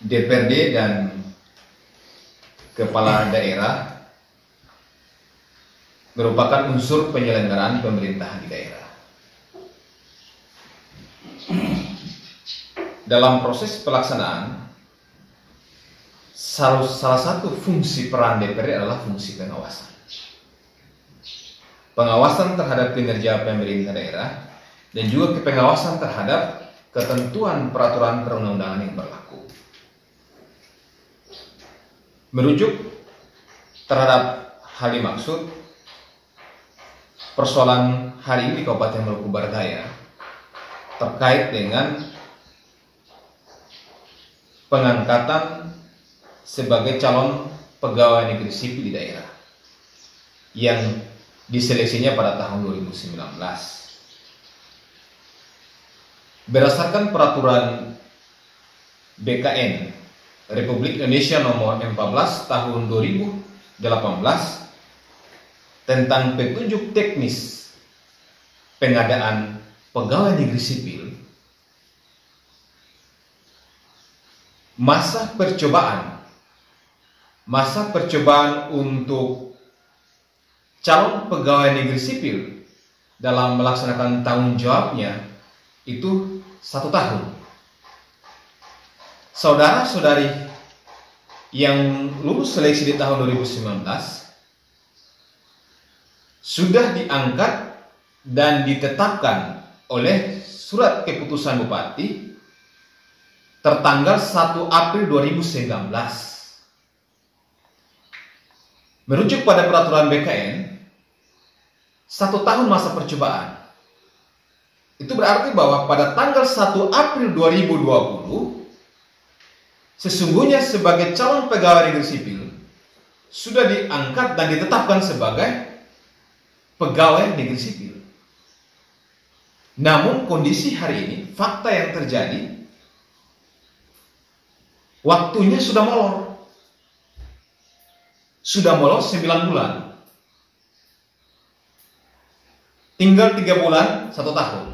DPRD dan kepala daerah merupakan unsur penyelenggaraan pemerintahan di daerah. Dalam proses pelaksanaan, salah satu fungsi peran DPRD adalah fungsi pengawasan. Pengawasan terhadap kinerja pemerintah daerah dan juga pengawasan terhadap ketentuan peraturan perundang-undangan yang berlaku. Merujuk terhadap hal dimaksud, persoalan hari ini di Kabupaten Maluku Barat Daya terkait dengan pengangkatan sebagai calon pegawai negeri sipil di daerah yang diseleksinya pada tahun 2019. Berdasarkan peraturan BKN Republik Indonesia nomor 14 tahun 2018 tentang petunjuk teknis pengadaan pegawai negeri sipil, masa percobaan untuk calon pegawai negeri sipil dalam melaksanakan tanggung jawabnya itu 1 tahun. Saudara-saudari yang lulus seleksi di tahun 2019 sudah diangkat dan ditetapkan oleh surat keputusan Bupati tertanggal 1 April 2019. Merujuk pada peraturan BKN, 1 tahun masa percobaan. Itu berarti bahwa pada tanggal 1 April 2020, sesungguhnya sebagai calon pegawai negeri sipil sudah diangkat dan ditetapkan sebagai pegawai negeri sipil. Namun kondisi hari ini, fakta yang terjadi, waktunya sudah molor. Sudah molor 9 bulan. Tinggal 3 bulan 1 tahun.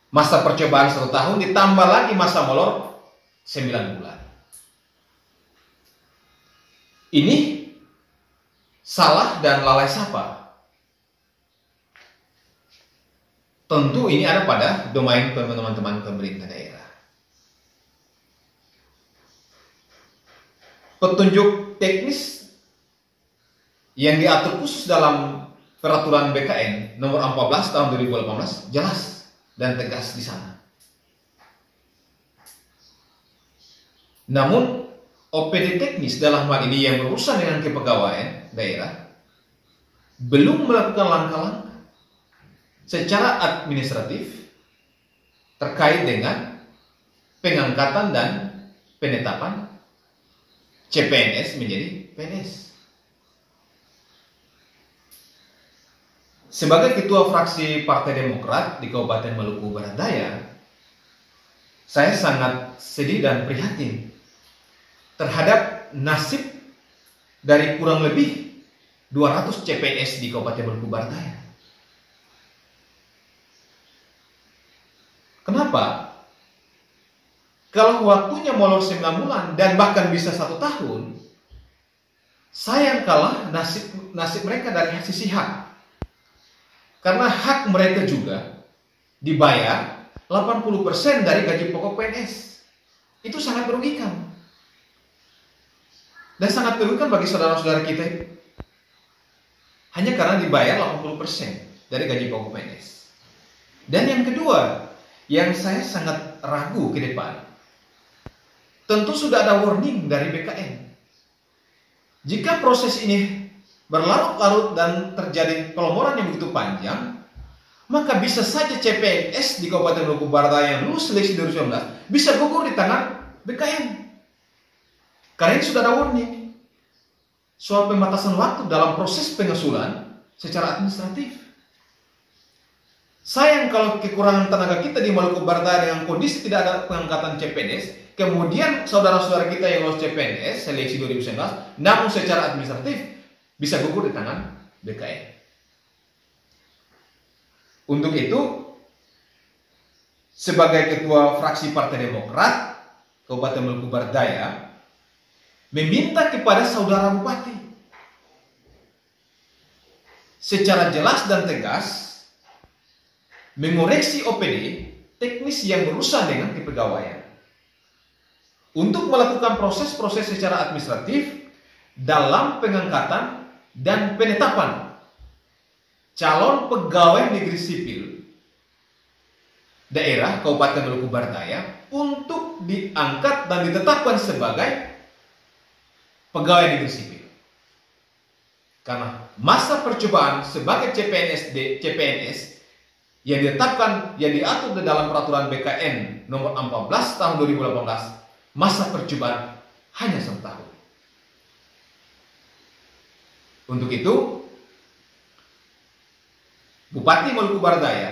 Masa percobaan 1 tahun ditambah lagi masa molor 9 bulan. Ini salah dan lalai siapa? Tentu ini ada pada domain teman-teman pemerintah daerah. Petunjuk teknis yang diatur khusus dalam peraturan BKN nomor 14 tahun 2018 jelas dan tegas di sana. Namun OPD teknis dalam hal ini yang berurusan dengan kepegawaian daerah belum melakukan langkah-langkah secara administratif terkait dengan pengangkatan dan penetapan CPNS menjadi PNS. Sebagai ketua fraksi Partai Demokrat di Kabupaten Maluku Barat Daya, saya sangat sedih dan prihatin terhadap nasib dari kurang lebih 200 CPNS di Kabupaten Maluku Barat Daya. Kenapa? Kalau waktunya molor 9 bulan dan bahkan bisa 1 tahun, sayang kalah nasib mereka dari sisi hak. Karena hak mereka juga dibayar 80% dari gaji pokok PNS. Itu sangat merugikan. Dan sangat merugikan bagi saudara-saudara kita itu. Hanya karena dibayar 80% dari gaji pokok PNS. Dan yang kedua, yang saya sangat ragu ke depan, tentu sudah ada warning dari BKN. Jika proses ini berlarut-larut dan terjadi pelonggaran yang begitu panjang, maka bisa saja CPNS di Kabupaten Maluku Barat Daya yang lulus seleksi 2019 bisa gugur di tangan BKN. Karena ini sudah ada warning soal pembatasan waktu dalam proses pengusulan secara administratif. Sayang kalau kekurangan tenaga kita di Maluku Barat Daya dengan kondisi tidak ada pengangkatan CPNS, kemudian saudara-saudara kita yang lulus CPNS seleksi 2019, namun secara administratif bisa gugur di tangan BKN. Untuk itu, sebagai ketua fraksi Partai Demokrat, Kabupaten Maluku Barat Daya meminta kepada saudara bupati secara jelas dan tegas mengoreksi OPD teknis yang berurusan dengan kepegawaian untuk melakukan proses-proses secara administratif dalam pengangkatan dan penetapan calon pegawai negeri sipil daerah Kabupaten Maluku Barat Daya untuk diangkat dan ditetapkan sebagai pegawai negeri sipil. Karena masa percobaan sebagai CPNS yang ditetapkan, yang diatur di dalam peraturan BKN nomor 14 tahun 2018, masa percobaan hanya 1 tahun. Untuk itu, Bupati Maluku Barat Daya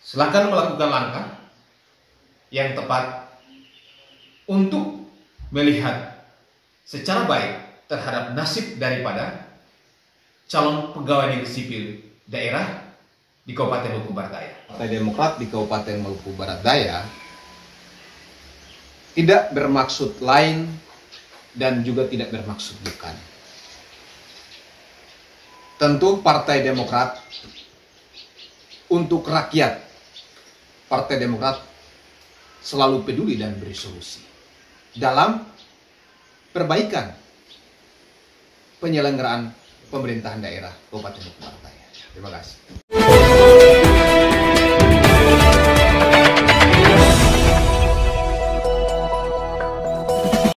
silakan melakukan langkah yang tepat untuk melihat secara baik terhadap nasib daripada calon pegawai negeri sipil daerah di Kabupaten Maluku Barat Daya. Partai Demokrat di Kabupaten Maluku Barat Daya tidak bermaksud lain dan juga tidak bermaksud bukan. Tentu Partai Demokrat untuk rakyat, Partai Demokrat selalu peduli dan beri solusi dalam perbaikan penyelenggaraan pemerintahan daerah Kabupaten Maluku Barat Daya. Terima kasih.